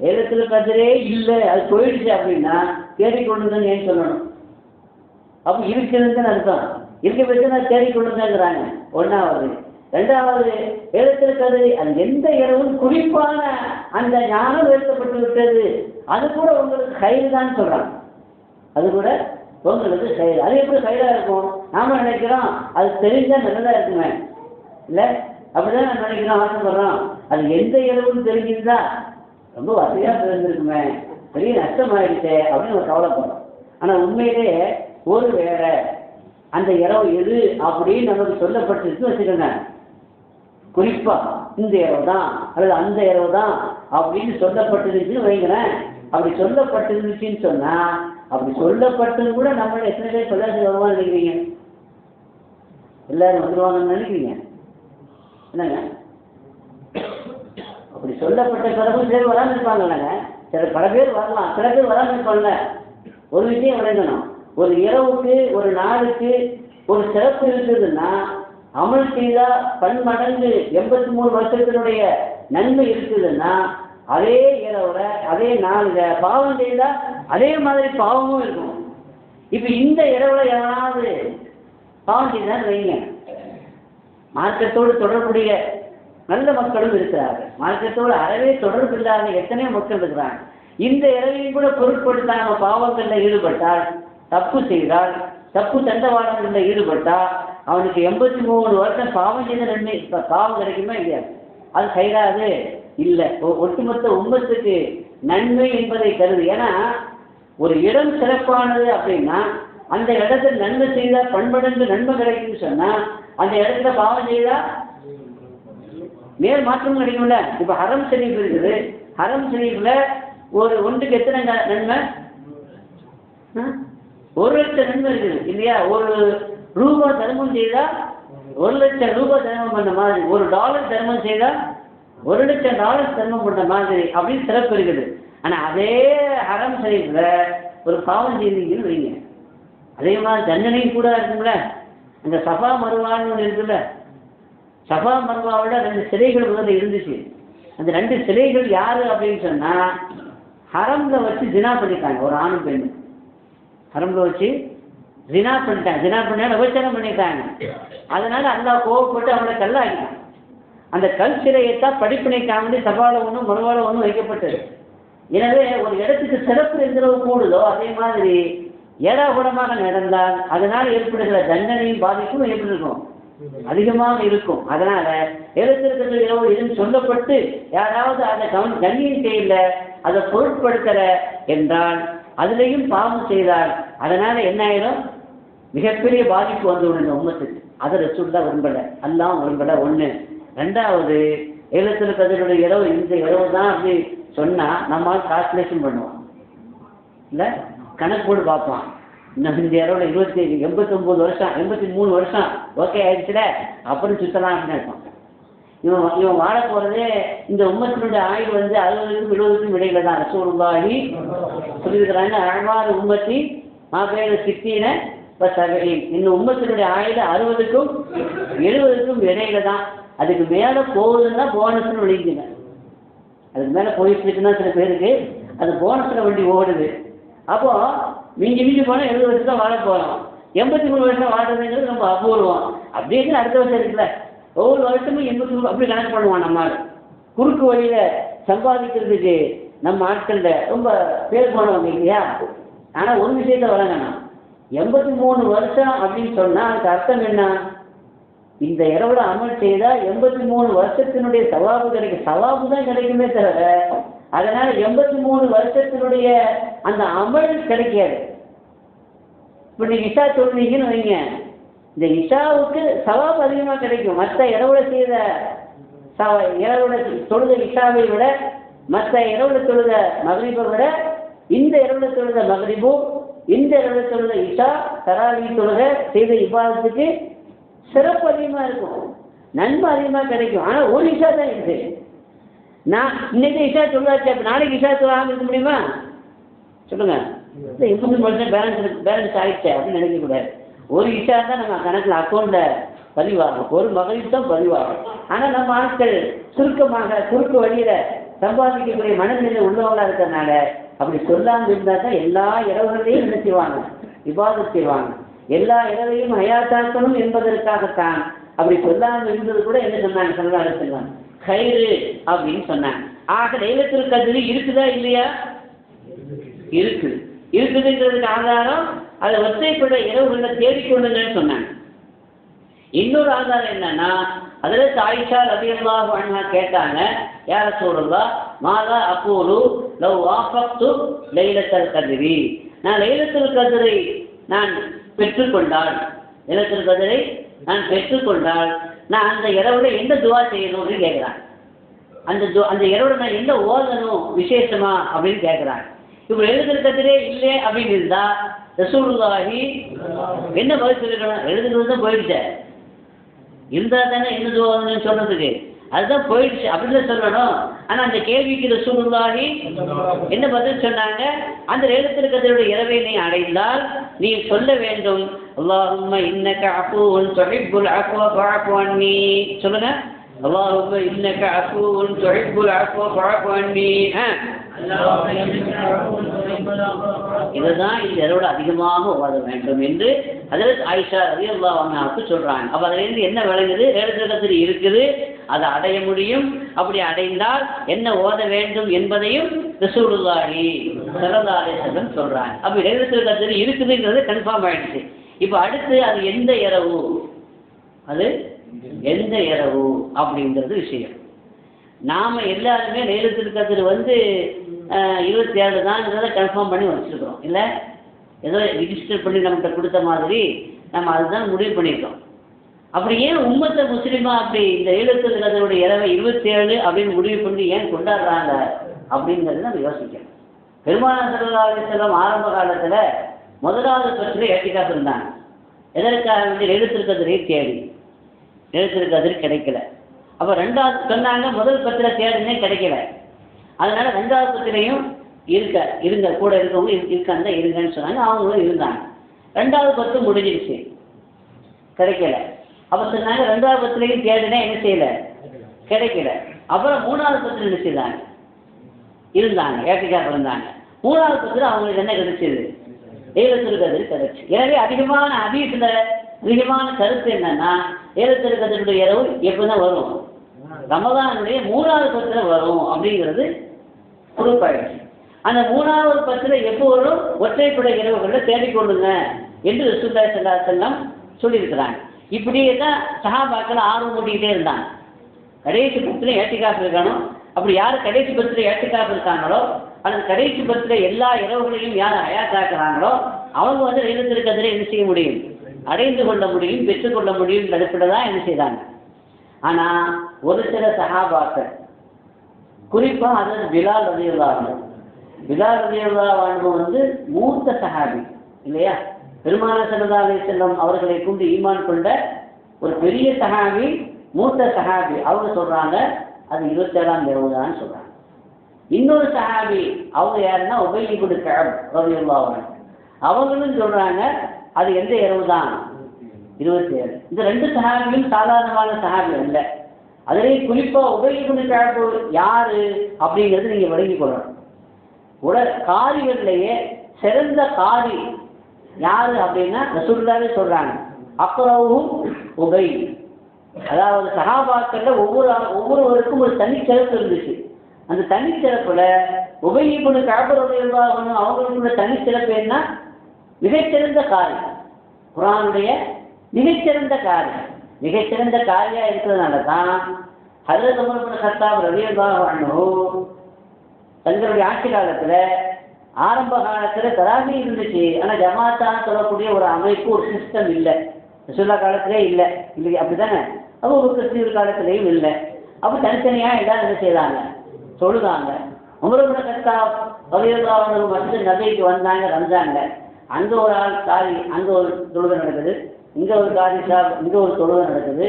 லைலத்துல் கத்ரே இல்லை அது போயிடுச்சு அப்படின்னா தேடிக்கொள்ளுங்கன்னு ஏன் சொல்லணும்? அப்போ இருக்குதுன்னு அர்த்தம், இருக்க வச்சு நான் தேடிக்கொள்ளுங்கிறாங்க. 1வது. 2வது, லைலத்துல் கத்ர் அது எந்த இரவும் குறிப்பான அந்த ஞானம் உயர்த்தப்பட்டு விட்டது, அது கூட உங்களுக்கு கயிறு தான் சொல்றாங்க, அது கூட உங்களுக்கு கயிறு. அது எப்படி கயிறா இருக்கும்? நாம நினைக்கிறோம் அது தெரிஞ்சா நல்லதா இருக்குமே, இல்லை அப்படிதான் நம்ம நினைக்கிறோம், ஆசைப்படுறோம். அது எந்த இரவுன்னு தெரிஞ்சிருந்தா ரொம்ப வசதியா தெரிஞ்சிருக்குமே, பெரிய நஷ்டமாயிடுச்சு அப்படின்னு ஒரு கவலைப்படுறோம். ஆனா உண்மையிலேயே ஒரு வேற அந்த இரவு எது அப்படின்னு நமக்கு சொல்லப்பட்டிருக்கு வச்சுக்கோங்க, குறிப்பா இந்த இரவு தான் அல்லது அந்த இரவு தான் அப்படின்னு சொல்லப்பட்டிருந்துச்சுன்னு வைங்களேன். அப்படி சொல்லப்பட்டிருந்துச்சுன்னு சொன்னா, அப்படி சொல்லப்பட்டது கூட நம்மள எத்தனை பேர் சொல்லாசி வருவான்னு நினைக்கிறீங்க? எல்லாரும் வந்துருவாங்கன்னு நினைக்கிறீங்க? என்னங்க, அப்படி சொல்லப்பட்ட பிறகு சில பேர் வராமல் இருப்பாங்கல்லங்க, பல பேர் வரலாம், சில பேர் வராமல் இருப்பாங்க. ஒரு விஷயம் விளங்கணும், ஒரு இரவுக்கு ஒரு நாளுக்கு ஒரு சிறப்பு இருக்குதுன்னா, அமல் செய்தா பன்மடங்கு 83 வருஷத்தினுடைய நன்மை இருக்குதுன்னா, அதே இரவுல அதே நாளுல பாவம் செய்தா அதே மாதிரி பாவமும் இருக்கும். இப்ப இந்த இரவுல எவனாவது பாவம் செய்தான்னு வைங்க, மார்க்கத்தோடு தொடர்புடைய நல்ல மக்களும் இருக்கிறார்கள், மார்க்கத்தோடு அறவே தொடர்பு இல்லாத எத்தனையோ மக்கள் இருக்கிறாங்க. இந்த இரவையும் கூட பொருட்படுத்தாம பாவங்களில் ஈடுபட்டால், தப்பு செய்தால், தப்பு தண்டவாளங்களில் ஈடுபட்டா அவனுக்கு 83 வருஷம் பாவம் செய்த நன்மை பாவம் கிடைக்குமா இல்லையா? அது கைராது. இல்லை, ஒட்டுமொத்த உம்மத்துக்கு நன்மை என்பதை கருது. ஏன்னா ஒரு இடம் சிறப்பானது அப்படின்னா அந்த இடத்துல நன்மை செய்தால் பண்படங்கு நன்மை கிடைக்கும்னு சொன்னா அந்த இடத்துல பாவம் செய்தா மேல் மாற்றமும் கிடைக்கும்ல. இப்ப ஹரம் ஷரீஃப் இருக்குது, ஹரம் ஷரீஃப்ல ஒன்றுக்கு எத்தனை நன்மை? 1,00,000 நன்மை இருக்குது இல்லையா? ₹1 தர்மம் செய்தா ₹1,00,000 தர்மம் பண்ண மாதிரி, $1 தர்மம் செய்தா $1,00,000 தர்மம் பண்ண மாதிரி அப்படின்னு சிறப்பு இருக்குது. ஆனா அதே ஹரம் ஷரீஃப்ல ஒரு பாவம் செய்தீங்கன்னு வைங்க, அதே மாதிரி தண்டனையும் கூட இருக்கும்ல. அந்த சஃபா மருவான்னு ஒன்று இருக்குல்ல, சஃபா மருவாவோட 2 சிலைகள் முதல்ல இருந்துச்சு. அந்த 2 சிலைகள் யாரு அப்படின்னு சொன்னா ஹரம்ல வச்சு ஜினா பண்ணிட்டாங்க. ஒரு ஆணும் பெண்ணு ஹரம்ல வச்சு ஜினா பண்ணிட்டாங்க. ஜினா பண்ண விபச்சாரம் பண்ணிட்டாங்க. அதனால அல்லாஹ் கோவப்பட்டு அவங்களை கல்லாக்கிட்டான். அந்த கல் சிலையைத்தான் படிப்பினைக்காக சபால ஒன்றும் மறுவால ஒன்றும் வைக்கப்பட்டது. எனவே ஒரு இடத்துக்கு சிறப்பு எந்தளவு கூடுதோ அதே மாதிரி ஏடாகூடமாக நடந்தால் அதனால் ஏற்படுகிற தண்டனையும் பாதிப்பும் எப்படி இருக்கும்? அதிகமாக இருக்கும். அதனால எழுத்திருக்கிறது எதுவும் சொல்லப்பட்டு யாராவது அதை கண்ணியம் செய்யல, அதை பொருட்படுத்தல என்றால் அதுலேயும் பாவம் செய்தால் அதனால என்ன ஆயிடும்? மிகப்பெரிய பாதிப்பு வந்துவிடும் இந்த உம்மத்துக்கு. அதை ரசூலுல்லாஹ் விரும்பல, அல்லாஹ் விரும்பல. 1. 2வது எழுத்திருக்கிறதுடைய இரவு இந்த இரவு தான் அப்படி சொன்னா நம்மால் கால்குலேஷன் பண்ணுவோம் இல்லை, கணக்கு போட்டு பார்ப்பான். இன்னும் இந்த இரவுல 89 வருஷம் 83 வருஷம் ஓகே ஆயிடுச்சுல அப்புறம் சுத்தலாம் அப்படின்னு இருப்பான். இவன் வாழ போறதே இந்த உம்மத்தினுடைய ஆயுள் 60க்கும் 70க்கும் இடையில தான். ரசூலுல்லாஹி சொல்லியிருக்கிறாங்க, அழ்வாறு உம்மத்தி மாபேர சித்தின இந்த உம்மத்தினுடைய ஆயுள் 60க்கும் 70க்கும் இடையில தான். அதுக்கு மேலே போகுதுன்னா போனஸ்ன்னு விளைஞ்சுங்க. அதுக்கு மேலே போயிட்டு இருக்குன்னா சில பேருக்கு அது போனஸில் வண்டி ஓடுது. அப்போ மிஞ்சி போனால் 70 வருஷம் தான் வாழ போகிறோம். 83 வருஷம் வாழ்றதுங்கிறது ரொம்ப அபூர்வம். அப்படியே அடுத்த வருஷம் இருக்குல்ல, ஒவ்வொரு வருஷமும் 83 அப்படி கணக்கு பண்ணுவான். நம்மால் குறுக்கு வழியில் சம்பாதிக்கிறதுக்கு நம்ம ஆட்களில் ரொம்ப பேர் போனவங்க இல்லையா? ஆனால் ஒரு விஷயத்த வழங்கண்ணா, 83 வருஷம் அப்படின்னு சொன்னால் அதுக்கு அர்த்தம் என்ன? இந்த இரவுல அமல் செய்தால் 83 வருஷத்தினுடைய சவாபு கிடைக்கும். சவாபு தான் கிடைக்குமே தவிர அதனால 83 வருஷத்தினுடைய அந்த அமல் கிடைக்காது. இப்போ நீங்கள் இஷா சொல்றீங்கன்னு வைங்க, இந்த இஷாவுக்கு சவாபு அதிகமாக கிடைக்கும். மற்ற இரவுல செய்த இரவுல தொழுத இஷாவை விட, மற்ற இரவுல தொழுத மகரிபை விட இந்த இரவுல தொழுத மகரிபும் இந்த இரவுல தொழுத இஷா தராவி தொழுத செய்த இபாதத்துக்கு சிறப்பு அதிகமாக இருக்கும், நன்மை அதிகமாக கிடைக்கும். ஆனால் ஒரு இஷா தான் இருக்குது. நான் இன்னைக்கு இஷா சொல்லாச்சு, அப்போ நாளைக்கு இஷா சொல்லாமல் இருக்க முடியுமா? சொல்லுங்க. 83% பேலன்ஸ் ஆகிடுச்சு அப்படின்னு நினைக்கக்கூடாது. ஒரு இஷா தான் நம்ம கணக்கில் அக்கௌண்ட்டில் பதிவாகும், ஒரு மகளிர் தான் பதிவாகும். ஆனால் நம்ம ஆட்கள் சுருக்கமாக குறுக்கு வழியில் சம்பாதிக்கக்கூடிய மனநிலை உள்ளவங்களாக இருக்கிறதுனால அப்படி சொல்லாமல் இருந்தால் தான் எல்லா இரவுகளையும் என்ன செய்வாங்க? இபாதத் செய்வாங்க. எல்லா இரவையும் ஹயாத்தாக்கணும் என்பதற்காகத்தான் அப்படி சொல்லாமல் இருந்தது கூட என்ன சொன்னாங்க? ஸல்லல்லாஹு அலைஹி வஸல்லம் கைரு அப்படின்னு சொன்னாங்க. ஆக லைலத்துல் கத்ர் இருக்குதா இல்லையா? இருக்குது. இருக்குதுங்கிறதுக்கு ஆதாரம் அதை ஒற்றைப்பட இரவுகளில் தேடிக்கொண்டுங்கன்னு சொன்னாங்க. இன்னொரு ஆதாரம் என்னன்னா, ஹஜ்ரத் ஆயிஷா ரலியல்லாஹு அன்ஹா கேட்டாங்க, யா ரசூலல்லாஹ் மாதா அகூலு லவ் வாஃபக்து லைலத்துல் கத்ரி, நான் லைலத்துல் கத்ரை நான் பெற்றுக்கொண்டால், லைலத்துல் கத்ரை நான் பெற்றுக்கொண்டால் நான் அந்த இரவுல என்ன துவா செய்யணும்னு கேட்குறாங்க. அந்த இரவுல நான் என்ன ஓதணும் விசேஷமா அப்படின்னு கேட்குறாங்க. இப்போ லைலத்துல் கத்ரே இல்லை அப்படின்னு இருந்தா ரசூலுல்லாஹி என்ன பதில் சொல்லிக்கணும்? எழுதுறது தான் போயிடுச்சு, இருந்தால் தானே என்ன துவான்னு சொல்றதுக்கு, அதுதான் போயிடுச்சு அப்படின்னு சொல்லணும். ஆனால் அந்த கேள்விக்கு ரசூலுல்லாஹி என்ன பதில் சொன்னாங்க? அந்த லைலத்துல் கத்ருடைய இரவை நீ அடைந்தால் நீ சொல்ல வேண்டும், அல்லாஹும்ம இன்னக அஃபூவுன் துஹிப்புல் அஃப்வ ஃபஅஃபு அன்னி. சொல்லுங்க, அல்லாஹும்ம இன்னக அஃபூவுன் துஹிப்புல் அஃப்வ ஃபஅஃபு அன்னி. இதுதான் இந்த இரவோட அதிகமாக ஓத வேண்டும் என்று ஹஜ்ரத் ஆயிஷா ரலியல்லாஹு அன்ஹாவுக்கு சொல்றாங்க. அப்ப அதிலிருந்து என்ன விளங்குது? லைலத்துல் கத்ர் இருக்குது, அதை அடைய முடியும். அப்படி அடைந்தால் என்ன ஓத வேண்டும் என்பதையும் ரசூலுல்லாஹி ஸல்லல்லாஹு அலைஹி வஸல்லம் சொல்றாங்க. அப்ப லைலத்துல் கத்ர் இருக்குதுங்கிறது கன்ஃபார்ம் ஆயிடுச்சு. இப்போ அடுத்து அது எந்த இரவு, அது எந்த இரவு அப்படிங்கிறது விஷயம். நாம் எல்லாருமே லைலத்துல் கத்ர் வந்து 27 தான்ங்கிறத கன்ஃபார்ம் பண்ணி வச்சுருக்கிறோம். இல்லை ஏதோ ரிஜிஸ்டர் பண்ணி நம்மகிட்ட கொடுத்த மாதிரி நம்ம அதுதான் முடிவு பண்ணியிருக்கோம். அப்படி ஏன் உம்மத்த முஸ்லிமா அப்படி இந்த லைலத்துல் கத்ருடைய இரவை 27 அப்படின்னு முடிவு பண்ணி ஏன் கொண்டாடுறாங்க அப்படிங்கிறது நம்ம யோசிக்கணும். பெருமானார் ஸல்லல்லாஹு அலைஹி வஸல்லம் ஆரம்ப காலத்தில் முதலாவது பத்தில் ஏத்திகாஃப் இருந்தாங்க. எதற்காக வேண்டி லைலத்துல் கத்ரை தேடி லைலத்துல் கத்ர் கிடைக்கல. அப்போ ரெண்டாவது சொன்னாங்க முதல் பத்தில் தேடினே கிடைக்கல. அதனால ரெண்டாவது பத்திலையும் இருங்க கூட இருக்கவங்க இருக்காங்க இருங்கன்னு சொன்னாங்க. அவங்களும் இருந்தாங்க. ரெண்டாவது பத்து முடிஞ்சிடுச்சு, கிடைக்கல. அப்போ சொன்னாங்க ரெண்டாவது பத்திலையும் தேடினா என்ன செய்யல, கிடைக்கல. அப்புறம் மூணாவது பத்தில் என்ன செய்தாங்க, இருந்தாங்க, ஏத்திகாஃப் இருந்தாங்க. மூணாவது பத்தில் அவங்களுக்கு என்ன கிடைச்சது, லைலத்துல் கத்ர் கிடைச்சு. எனவே அதிகமான அதிகமான கருத்து என்னன்னா லைலத்துல் கத்ருடைய இரவு எப்போதான் வரும், ரமதானுடைய மூணாவது பத்தில் வரும் அப்படிங்கிறது குறிப்பாயிடுச்சு. அந்த மூணாவது பத்தில் எப்போ வரும், ஒற்றைப்படை இரவுகளில் தேடிக்கொள்ளுங்க என்று ரசூலுல்லாஹி ஸல்லல்லாஹு அலைஹி வஸல்லம் சொல்லியிருக்கிறாங்க. இப்படியே தான் சஹாபாக்கள் ஆர்வம் ஊட்டிக்கிட்டே இருந்தாங்க. கடைசி பத்தில் ஏத்திகாஃப் இருக்கணும். அப்படி யார் கடைசி பத்தில் ஏத்திகாஃப் இருக்காங்களோ அந்த கடைசி பத்தில் எல்லா இரவுகளையும் யார் ஹயாத்தாக்குறாங்களோ அவங்க வந்து லைலத்துல் கத்ரை என்ன செய்ய முடியும், அடைந்து கொள்ள முடியும், பெற்றுக்கொள்ள முடியும் அடிப்படையில் தான் என்ன செய்தாங்க. ஆனால் ஒரு சில சஹாபாக்கள், குறிப்பாக அது பிலால் ரலியல்லாஹு அன்ஹு, பிலால் ரலியல்லாஹு அன்ஹு வந்து மூத்த சஹாபி இல்லையா, பெருமானார் ஸல்லல்லாஹு அலைஹி வஸல்லம் அவர்களை கொண்டு ஈமான் கொண்ட ஒரு பெரிய சஹாபி, மூத்த சஹாபி. அவங்க சொல்றாங்க அது 27ஆம் இரவு தான் சொல்றாங்க. இன்னொரு சஹாபி அவங்க யாருன்னா உபை இப்னு கஅப் ரலியல்லாஹு அன்ஹு, அவங்களும் சொல்றாங்க அது எந்த இரவு தான், 27. இந்த ரெண்டு சஹாபியும் சாதாரணமான சஹாபி இல்லை. அதிலே குறிப்பாக உபை இப்னு கஅப் யாரு அப்படிங்கிறது நீங்க விளங்கிக் கொள்ளணும். காரிகளிலேயே சிறந்த காரி யாரு அப்படின்னா ரசூலுல்லாஹி சொல்றாங்க அக்ரவுஹும் உபை. அதாவது சஹாபாக்கள்ல ஒவ்வொருவருக்கும் ஒரு தனிச்சிறப்பு இருந்துச்சு. அந்த தனிச்சிறப்புல உபை இப்னு கஅப் ரலியல்லாஹு அன்ஹு அவங்களுக்குள்ள தனிச்சிறப்பு என்ன, மிகச்சிறந்த காரி, குர்ஆனுடைய மிகச்சிறந்த காரி. மிகச்சிறந்த காரியா இருக்கிறதுனால தான் ஹஜ்ரத் உமர் இப்னு கத்தாப் ரலியல்லாஹு அன்ஹு தங்களுடைய ஆட்சி காலத்துல ஆரம்ப காலத்துல தராவி இருந்துச்சு. ஆனால் ஜமாத்தான் சொல்லக்கூடிய ஒரு அமைப்பு, ஒரு சிஸ்டம் இல்லை. ரசூலுல்லாஹ் காலத்திலே இல்லை இல்லை அப்படித்தானே. அப்போ ஒரு கிறிஸ்தீவர் காலத்திலையும் இல்லை. அப்போ தனித்தனியாக எல்லாரும் என்ன செய்தாங்க, சொல்லுதாங்க. உமர் இப்னு கத்தாப் ரலியல்லாஹு அன்ஹு மஸ்ஜித் நபவிக்கு வந்தாங்க ரம்ஜான்ல. அங்கே ஒரு ஆள் காரி, அங்கே ஒரு தொழுகை நடக்குது, இங்கே ஒரு காரி சாப், இங்கே ஒரு தொழுகை நடக்குது.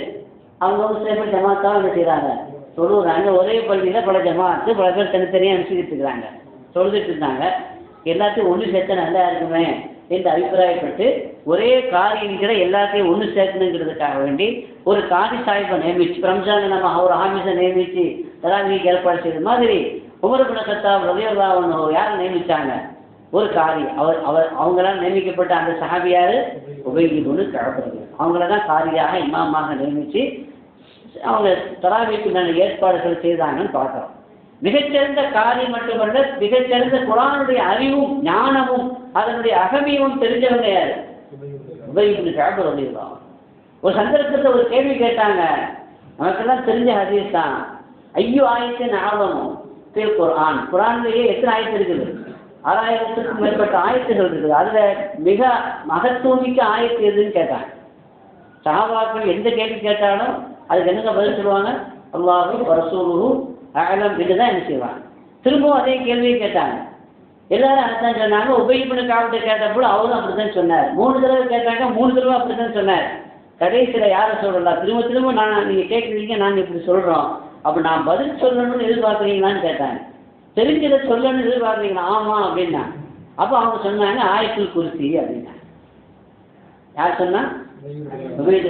அவங்க ஒரு சில பேர் ஜமாத்தான் என்ன செய்கிறாங்க, தொழுகிறாங்க. ஒரே பள்ளியில் பல ஜமாத்து பல பேர் தனித்தனியாக அனுப்பிச்சிக்கிட்டு இருக்கிறாங்க, தொழுதுட்டு இருந்தாங்க. எல்லாத்தையும் ஒன்று சேர்த்தா நல்லா இருக்குமே என்று அபிப்பிராயப்பட்டு ஒரே காரிங்கிற எல்லாத்தையும் ஒன்று சேர்க்கணுங்கிறதுக்காக வேண்டி ஒரு காரி சாஹிப்பை நியமிச்சு, ரம்ஜான் நம்ம ஒரு ஆஃபீஸை நியமித்து தராவிக்கு ஏற்பாடு செய்த மாதிரி உமர் இப்னு கத்தாப் ரலியல்லாஹு அன்ஹு யாரை நியமித்தாங்க, ஒரு காரி. அவங்களாம் நியமிக்கப்பட்ட அந்த சஹாபியார் உபை இப்னு கஅப். அவங்கள தான் காரியாக இமாமாக நியமித்து அவங்க தராவிக்கு ஏற்பாடுகள் செய்தாங்கன்னு பார்க்குறோம். மிகச்சிறந்த காரியம் மட்டுமல்ல, மிகச்சிறந்த குர்ஆனுடைய அறிவும் ஞானமும் அதனுடைய அகமியமும் தெரிஞ்சவங்க யாரு, உபை இப்னு கஅப் ரலியல்லாஹு அன்ஹு. ஒரு சந்தர்ப்பத்தில் ஒரு கேள்வி கேட்டாங்க, நமக்கெல்லாம் தெரிஞ்ச ஹதீஸ் தான், ஐயோ ஆயத்தின் ஆவணம் குர்ஆன், குர்ஆன்லேயே எத்தனை ஆயத்து இருக்குது, 6000க்கும் மேற்பட்ட ஆயத்துகள் இருக்குது. அதில் மிக மகத்துவமிக்க ஆயத்து எதுன்னு கேட்டாங்க. சஹாபாக்கள் எந்த கேள்வி கேட்டாலும் அதுக்கு என்னங்க பதில் சொல்லுவாங்க, அல்லாஹு ரசூலுஹு அஅலம் என்று தான் என்ன செய்வாங்க. திரும்பவும் அதே கேள்வியை கேட்டாங்க, எல்லாரும் அதுதான் சொன்னாங்க. உபை இப்னு கஅப் கேட்டப்போ அவரும் அப்படி தான் சொன்னார். 3 தடவை கேட்டாங்க, 3 தடவை அப்படி தான் சொன்னார். கடைசியில் யாரை சொல்லலாம், திரும்ப நீங்கள் கேட்குறீங்க, நாங்கள் இப்படி சொல்கிறோம், அப்போ நான் பதில் சொல்லணும்னு எதிர்பார்க்குறீங்களான்னு கேட்டாங்க. தெரிஞ்சதை சொல்லணும்னு எதிர்பார்க்குறீங்களா, ஆமாம் அப்படின்னா. அப்போ அவங்க சொன்னாங்க ஆயத்துல் குர்சி அப்படின்னா. யார் சொன்னா,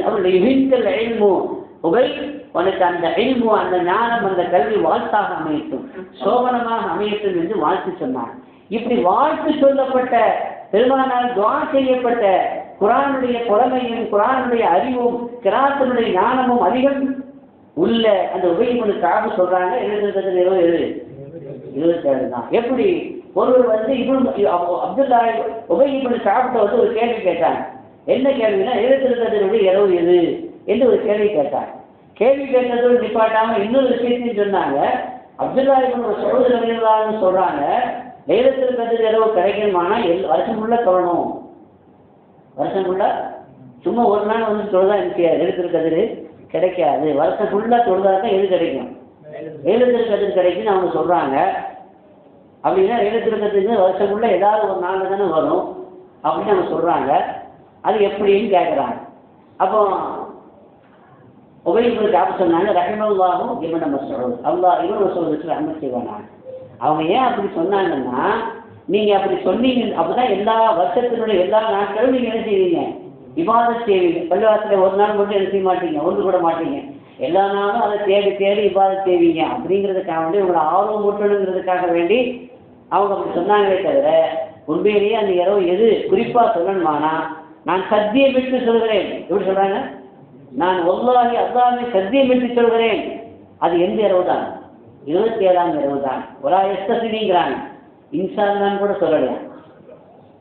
அவருடைய யுஹிக்கல் இல்மு உபை, உனக்கு அந்த இல்மு, அந்த ஞானம், அந்த கல்வி வாழ்த்தாக அமையட்டும், சோபனமாக அமையட்டும் என்று வாழ்த்து சொன்னார். இப்படி வாழ்த்து சொல்லப்பட்ட, பெருமானால் துஆ செய்யப்பட்ட குர்ஆனுடைய புலமையும் குர்ஆனுடைய அறிவும் கிராத்தினுடைய ஞானமும் அதிகம் உள்ள அந்த உபை இப்னு கஅப் சொல்றாங்க 27 தான். எப்படி ஒருவர் வந்து அப்துல்லா உபை இப்னு கஅப் வந்து ஒரு கேள்வி கேட்டாங்க. என்ன கேள்வினா 27 இரவு எது என்று ஒரு கேள்வி கேட்டார். கேள்வி கேட்டதோடு நிப்பாட்டாம இன்னொரு விஷயத்தையும் சொன்னாங்க. அப்துல்லா இப்னு மஸ்ஊத் ரலியல்லாஹு அன்ஹு சொல்றாங்க, லைலத்துல் கத்ர் இரவு கிடைக்கணுமானா வருஷம் ஃபுல்லா தொழணும். வருஷம் ஃபுல்லா சும்மா ஒரு நாள் வந்து தொழுதா எனக்கு லைலத்துல் கத்ர் கிடைக்காது. வருஷம் ஃபுல்லா தொழுதா தான் எது கிடைக்கும்? லைலத்துல் கத்ர் கிடைக்குன்னு அவங்க சொல்றாங்க. அப்படின்னா லைலத்துல் கத்ருக்கு வருஷம் ஃபுல்லா ஏதாவது ஒரு நாள் தானே வரும் அப்படின்னு அவங்க சொல்றாங்க. அது எப்படின்னு கேட்குறாங்க. அப்போ உபய் இப்னு கஅப் சொன்னாங்க, ரஹிமல்லாஹு இப்னு மஸ்ஊத், அல்லாஹ் இப்னு மஸ்ஊதுக்கு ரஹ்மத் செய்வானா. அவங்க ஏன் அப்படி சொன்னாங்கன்னா, நீங்க அப்படி சொன்னீங்க அப்பதான் எல்லா வருஷத்தினுடைய எல்லா நாட்களும் நீங்க என்ன செய்வீங்க? இபாதத் செய்வீங்க. பள்ளிவாசல ஒரு நாள் மட்டும் என்ன செய்ய மாட்டீங்க, ஒன்று கூட மாட்டீங்க. எல்லா நாளும் அதை தேடி தேடி இபாதத் செய்வீங்க. அப்படிங்கிறதுக்காக வேண்டி உங்களை ஆர்வம் ஊட்டணுங்கிறதுக்காக வேண்டி அவங்க அப்படி சொன்னாங்களே தவிர, உண்மையிலேயே அந்த இரவு எது குறிப்பா சொல்லணுமானா, நான் சத்தியமிட்டு சொல்கிறேன். எப்படி சொல்றாங்க? நான் வல்லாஹி அல்லாஹ்வை சத்தியமிட்டு சொல்கிறேன், அது எந்த இரவு தான்? 27ஆம் இரவு தான். ஒரா எஸ்தசிங்கிறாங்க. இன்ஷா அல்லாஹ்னு கூட சொல்லல.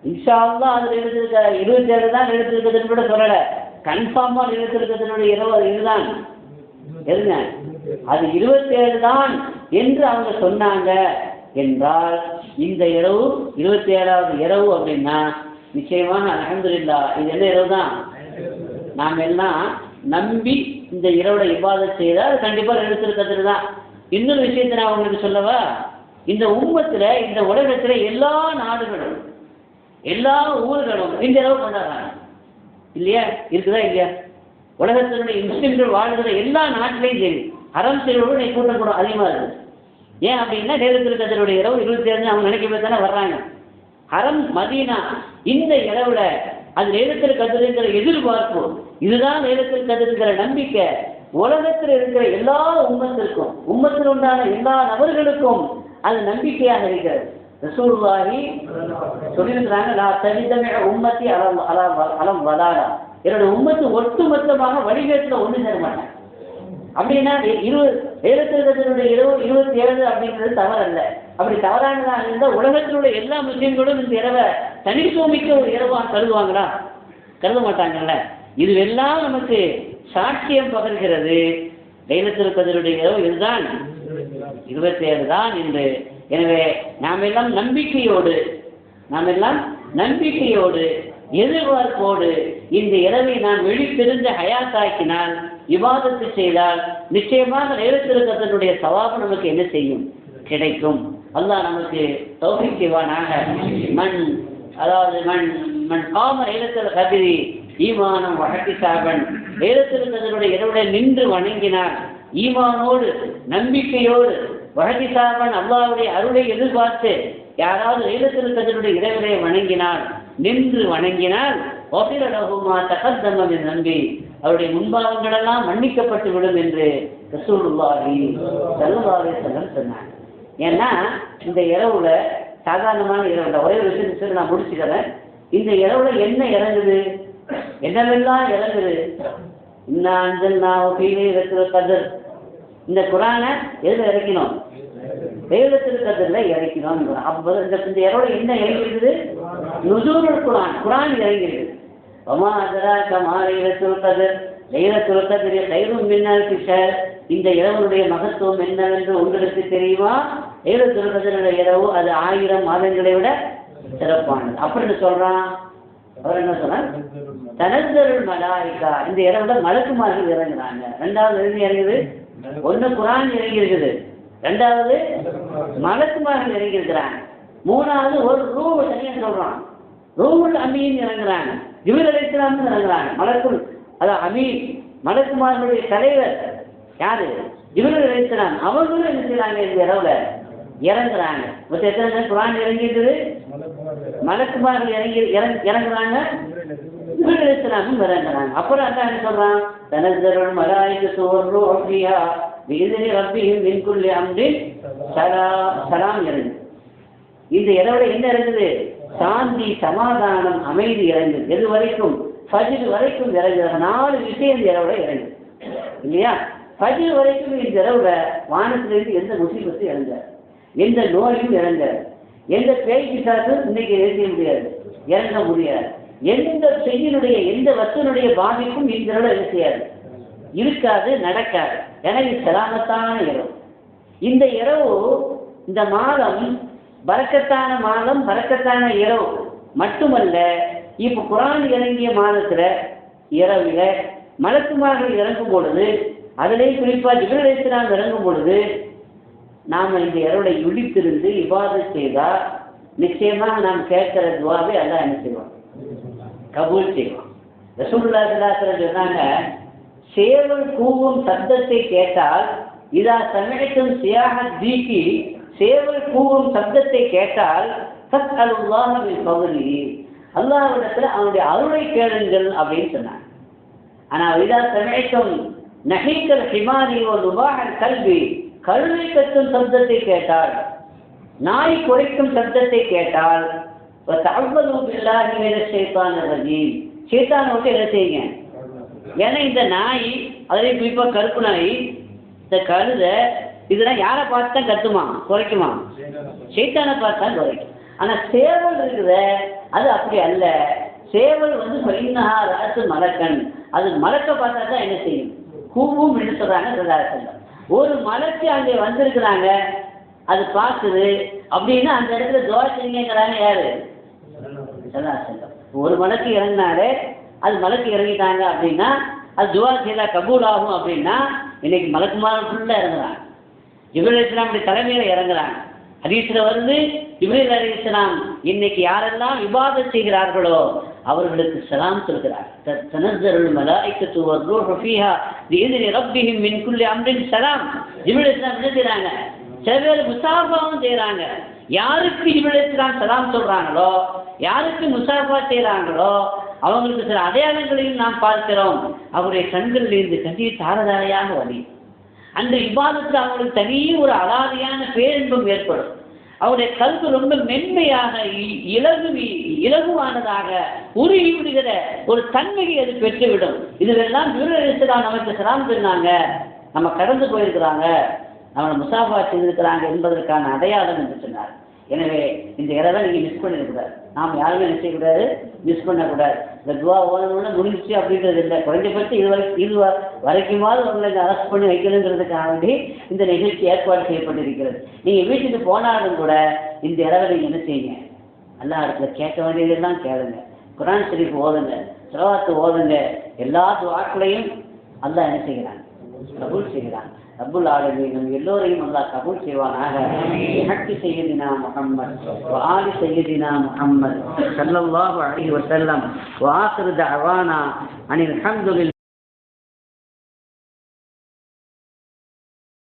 இன்ஷா அல்லாஹ் அது 27 தான் எடுத்துருக்குதுன்னு கூட சொல்லல. கன்ஃபார்மா எடுத்துருக்கிறதுனுடைய இரவு அது இதுதான். எதுங்க? அது 27 தான் என்று அவங்க சொன்னாங்க என்றால், இந்த இரவு 27வது இரவு அப்படின்னா நிச்சயமாக அல்ஹம்துலில்லாஹ் இது என்ன இரவு தான்? நாம் எல்லாம் நம்பி இந்த இரவுல இபாதத் செய்தால் கண்டிப்பாக எடுத்துருக்கிறது தான். இன்னொரு விஷயத்தை நான் உங்களுக்கு சொல்லவா? இந்த உம்மத்துல இந்த உலகத்துல எல்லா நாடுகளும் எல்லா ஊர்களும் இந்த இரவு கொண்டாடுறாங்க இல்லையா? இருக்குதா இல்லையா? உலகத்தினுடைய முஸ்லிம்கள் வாழ்கிற எல்லா நாட்டிலையும் சரி ஹரம் ஷரீஃபோட கூட்டம் கூட அதிகமாக இருக்குது. ஏன் அப்படின்னா லைலத்துல் கத்ருடைய இரவு 27 அவங்க நினைக்கவே தானே வர்றாங்க. ஹரம் மதீனா இந்த இரவுல அது லைலத்துல் கத்ருங்கிற எதிர்பார்ப்பு, இதுதான் லைலத்துல் கத்ருங்கிற நம்பிக்கை உலகத்தில் இருக்கிற எல்லா உம்மத்திற்கும், உம்மத்தில் உண்டான எல்லா நபர்களுக்கும் அது நம்பிக்கையாக இருக்கிறது. ரசூலுல்லாஹி சொல்லியிருக்கிறாங்க, லா தஜிதமி உம்மத்தி அலம் வலாலா, என்னுடைய உம்மத்து ஒட்டுமொத்தமாக வழிகேட்டில் ஒன்று சேர மாட்டாங்க. அப்படின்னா லைலத்துல் கத்ருடைய இரவு 27 அப்படிங்கிறது தவறல்ல. அப்படி தவறானதாக இருந்தால் உலகத்தினுடைய எல்லா முஸ்லீம்களும் இந்த இரவை தனித்துவமிக்க ஒரு இரவாக கருதுவாங்களா? கருத மாட்டாங்கல்ல. இதுவெல்லாம் நமக்கு சாட்சியம் பகர்கிறது. லைலத்துல் கத்ருடைய இரவு இதுதான், 27 தான் என்று. எனவே நாம் எல்லாம் நம்பிக்கையோடு எதிர்பார்ப்போடு இந்த இரவை நாம் விழித்திருந்த ஹயாத்தாக்கினால், இபாதத்து செய்தால் நிச்சயமாக லைலத்துல் கத்ருடைய சவாபு நமக்கு என்ன செய்யும்? கிடைக்கும். அல்லாஹ் நமக்கு தௌஃபீக் செய்வானாக. மன் காம லைலத்துல் கத்ரி ஈமானம் வஹ்திசாபன், லைலத்துல் கத்ருடைய இரவுல நின்று வணங்கினார் ஈமானோடு நம்பிக்கையோடு, வஹ்திசாபன் அல்லாஹ்வுடைய அருளை எதிர்பார்த்து யாராவது லைலத்துல் கத்ருடைய இரவிலே வணங்கினார், நின்று வணங்கினால், வஃபிர லஹு மா தகத்தம மின் தம்பி, அவருடைய முன்பாவங்கள் எல்லாம் மன்னிக்கப்பட்டு விடும் என்று ரசூலுல்லாஹி ஸல்லல்லாஹு அலைஹி வஸல்லம் சொன்னாங்க. ஏன்னா இந்த இரவுல சாதாரணமான இரவுல ஒரே ஒரு விஷயத்தை நான் முடிச்சுக்கிறேன். இந்த இரவுல என்ன இறங்குது? என்னவெல்லாம் இறங்குது? இன்னா அன்ஸல்னாஹு ஃபீ லைலத்துல் கத்ர். இந்த குர்ஆனை எதுல இறக்கினோம்? லைலத்துல் கத்ர்ல இறக்கினோம். அப்போ இந்த இரவுல என்ன இறங்கிருக்குது? நுஸூலுல் குர்ஆன், குர்ஆன் இறங்கிருக்கு. வமா அத்ராக மா லைலத்துல் கத்ர், லைலத்துல் கத்ரி கைரும் மின் அல்ஃபி ஷஹர். இந்த இரவுடைய மகத்துவம் என்னவென்று உங்களுக்கு தெரியுமா? லைலத்துல் கத்ருடைய இரவு அது 1000 மாதங்களை விட சிறப்பானது அப்படின்னு சொல்றான். அவர் என்ன சொன்னார்? தனஸ்ஸலுல் மலாயிகா, இந்த இரவுல மலக்குமார்கள் இறங்குறாங்க. ரெண்டாவது எழுதி இறங்குது, ஒன்று குர்ஆன் இறங்கி இருக்குது, ரெண்டாவது மலக்குமார்கள் இறங்கி இருக்கிறாங்க, மூணாவது ஒரு ரூஹ் தனியா சொல்றான், ரூஹுல் அமீன் இறங்குறாங்க, ஜிப்ரீல் அலைஹிஸ்ஸலாம் இறங்குறாங்க. மலக்குல் அதான் அமீன், மலக்குமார்களுடைய தலைவர் யாரு? ஜிப்ரீல் அலைஹிஸ்ஸலாம். அவங்களும் என்ன செய்யறாங்க? இந்த இரவுல இறங்குறாங்க. மொத்தம் எத்தனை குர்ஆன் இறங்கிஇருக்குது? மலக்குமார்கள் இறங்குறாங்க, ஜிப்ரீல் அலைஹிஸ்ஸலாமும் இறங்குறாங்க. அப்புறம் அல்லாஹ் என்ன சொல்றான்? தனஸ்ஸலுல் மலாயிகத்து வர்ரூஹு ஃபீஹா பிஇذن ரப்பிஹிம் மின் குல்லி அம்ரின் சலாம் இறங்குது. இந்த இரவுல என்ன இறங்குது? சாந்தி, சமாதானம், அமைதி இறங்குது. எது வரைக்கும்? ஃபஜ்ர் வரைக்கும் இறங்குது. 4 விஷயம் இந்த இரவுல இறங்குது இல்லையா? ஃபஜ்ர் வரைக்கும் இந்த இரவுல வானத்திலிருந்து எந்த முசீபத்தும் இறங்காது, எந்த நோயும் இறங்காது, எந்த பேய் பிசாசும் இன்னைக்கு இறங்க முடியாது, இறங்க முடியாது. எந்த செய்யினுடைய எந்த வசனுடைய பாதிப்பும் இந்த இரவுல என்ன செய்யாது? இருக்காது, நடக்காது. எனவே சலாமத்தான இரவு. இந்த இரவு, இந்த மாதம் பரக்கத்தான மாதம், பரக்கத்தான இரவு மட்டுமல்ல. இப்போ குர்ஆன் இறங்கிய மாதத்துல இரவில மலக்குமார்கள் இறங்கும் பொழுது, அதிலே குறிப்பா ஜிப்ரீல் அலைஹிஸ்ஸலாம் இறங்கும் பொழுது நாம் இந்த இரவுல விழித்திருந்து இபாதத் செய்தா நிச்சயமாக நாம் கேட்கிற துவாவை அல்லாஹ் என்ன செய்வான்? கபூல் செய்வான். ரசூலுல்லாஹி ஸல்லல்லாஹு அலைஹி வஸல்லம் சொன்னாங்க, சேவல் கூவும் சத்தத்தை கேட்டால், இதா சமயத்தும் சியாஹத் தீக்கி, சேவல் கூவும் சப்தத்தை கேட்டால் ஃபஸ்அலுல்லாஹ மின் ஃபضலிஹி, அல்லாஹ்விடத்தில் அவனுடைய அருளை கேளுங்கள் அப்படின்னு சொன்னாங்க. ஆனால் இதா சமயத்தும் நஹீக்கல் ஹிமாரி வ லுபாஹல் கல்வி, கழுதை கத்தும் சப்தத்தை கேட்டால், நாய் குறைக்கும் சப்தத்தை கேட்டால், தஅவ்வது பில்லாஹி மினஷ் ஷைத்தானிர் ரஜீம், ஷைத்தானை விட்டு என்ன செய்யுங்க. ஏன்னா இந்த நாய், அதிலே குறிப்பாக கருப்பு நாய், இந்த கழுதை, இதெல்லாம் யாரை பார்த்து தான் கத்துமா, குறைக்குமா? ஷைத்தானை பார்த்து தான் குறைக்கும். ஆனால் சேவல் இருக்குத அது அப்படி அல்ல. சேவல் பைனஹா ராசு மலக்கன், அது மலக்க பார்த்தா தான் என்ன செய்யும், கூவும் என்று சொல்றாங்க சதாசலம். ஒரு மலக்கு அங்கே வந்திருக்கிறாங்க, அது பார்க்குது அப்படின்னா அந்த இடத்துல துவா செய்யுங்கிறாங்க யாரு? சதாசலம். ஒரு மலக்கு இறங்கினாலே, அது மலக்கு இறங்கிட்டாங்க அப்படின்னா அது துவா செய்தா கபூல் ஆகும். அப்படின்னா இன்னைக்கு மலக்குமார்கள் ஃபுல்லாக இறங்குறாங்க. ஜிப்ரீல் அலைஹிஸ்ஸலாம் தலைமையில இறங்குறாங்க. ஹதீஸ்ல வருது, ஜிப்ரீல் அலைஹிஸ்ஸலாம் இன்னைக்கு யாரெல்லாம் இபாதத் செய்கிறார்களோ அவர்களுக்கு சலாம் சொல்கிறார். தனஸ்ஸலுல் மலாயிகத்து வர்ரூஹு ஃபீஹா பிஇذن ரப்பிஹிம் மின் குல்லி அம்ரின் சலாம். ஜிப்ரீல் அலைஹிஸ்ஸலாம் என்ன செய்றாங்க? சில பேர் முசாஃபாவும் செய்கிறாங்க. யாருக்கு ஜிப்ரீல் அலைஹிஸ்ஸலாம் சலாம் சொல்றாங்களோ, யாருக்கு முசாஃபா செய்கிறாங்களோ அவங்களுக்கு சில அடையாளங்களையும் நாம் பார்க்கிறோம். அவருடைய கண்களில் இருந்து கண்ணீர் தாரதாரையாக வழி. அந்த இபாதத்தில் அவங்களுக்கு தனி ஒரு அலாதியான பேரின்பம் ஏற்படும். அவருடைய கல்வி ரொம்ப மென்மையாக, இலகுவானதாக, உருகி விடுகிற ஒரு தன்மையை அது பெற்றுவிடும். இதுவெல்லாம் ஜிப்ரீல் அலைஹிஸ்ஸலாம் நமக்கு சலாம் சொன்னாங்க, நம்ம கடந்து போயிருக்கிறாங்க, நம்மளை முசாஃபா செய்திருக்கிறாங்க என்பதற்கான அடையாளம் என்று சொன்னார். எனவே இந்த இரவை நீங்கள் மிஸ் பண்ணிடக்கூடாது. நாம் யாருமே என்ன செய்யக்கூடாது, மிஸ் பண்ணக்கூடாது. இந்த துவா ஓதணும்னா முடிஞ்சிச்சு அப்படின்றது இல்லை. குறைஞ்சபட்சம் இது வரைக்குமாவது உங்களை அரெஸ்ட் பண்ணி வைக்கணுங்கிறதுக்காக வேண்டி இந்த நிகழ்ச்சி ஏற்பாடு செய்யப்பட்டிருக்கிறது. நீங்கள் வீட்டுக்கு போனாலும் கூட இந்த இரவை நீங்கள் என்ன செய்யுங்க, அல்லாஹ் இடத்துல கேட்க வேண்டியதெல்லாம் கேளுங்க. குர்ஆன் ஷரீஃப் ஓதுங்க, ஸலவாத் ஓதுங்க. எல்லா துஆக்களையும் அல்லாஹ் என்ன செய்கிறாங்க, கபூல் செய்கிறாங்க. ரப்புல் ஆலமீன் நம் எல்லோரையும் அல்லாஹ் கபூல் செய்வானாக. பிஹக்கி சய்யிதினா முஹம்மத் வ ஆலி சய்யிதினா முஹம்மத் ஸல்லல்லாஹு அலைஹி வஸல்லம். வ ஆகிரு தஅவானா அனில் ஹம்துலில்லாஹ்.